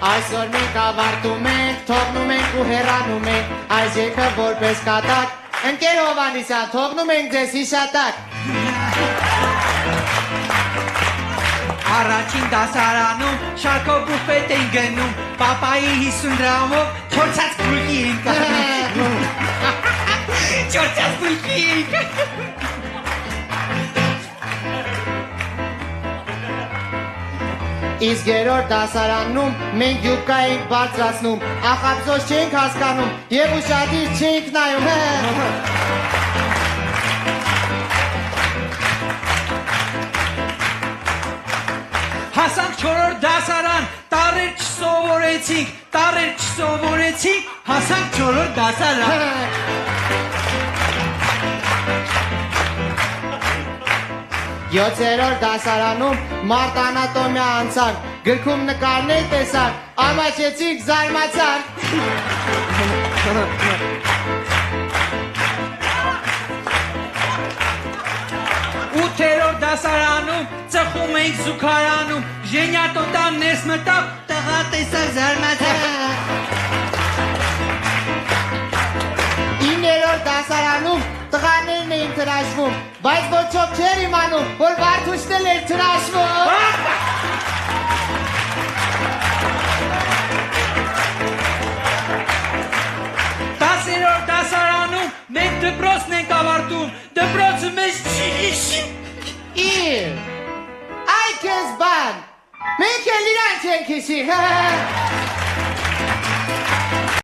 Այսօր մենք ավարտում ենք, թողնում ենք ու հեռանում ենք, այս երգը որպես կատակ, ընկեր Հովհաննիսյան, թողնում ենք ձեզ հիշատակ։ Առաջին դասարանում շարքով բուֆետ են գնում, պապայի 50 դրամով չորցած բուլկի են կանում։ Չորցած բուլկի են։ Իսկ երրորդ դասարանում մենք յուբկա ենք բարձրացնում, ախապսոս չենք հասկանում և ուշադիր չենք նայում։ Հասանք չորրորդ դասարան, տառեր չսովորեցինք, հասանք չորրորդ դասարան։ Յոթերորդ դասարանում մարդ անատոմիա անցանք, գրքում նկարներ տեսանք, ամաչեցինք, զարմացանք։ Ութերորդ դասարանում ծխում ենք զուգարանում, ժենյատոտան ներս մտավ, տղա տեսավ զարմացավ։ Իններորդ դասարանում տղաներն էին թրաշվում, բայց ոչոք չէր իմանում, որ Վարդուշն էլ էր թրաշվում։ Տասերորդ դասարանում մենք դպրոցն ենք ավարտում, դպրոցը մեզ չի հիշի։ Այ քեզ բան, մենք էլ իրան չենք հիշի։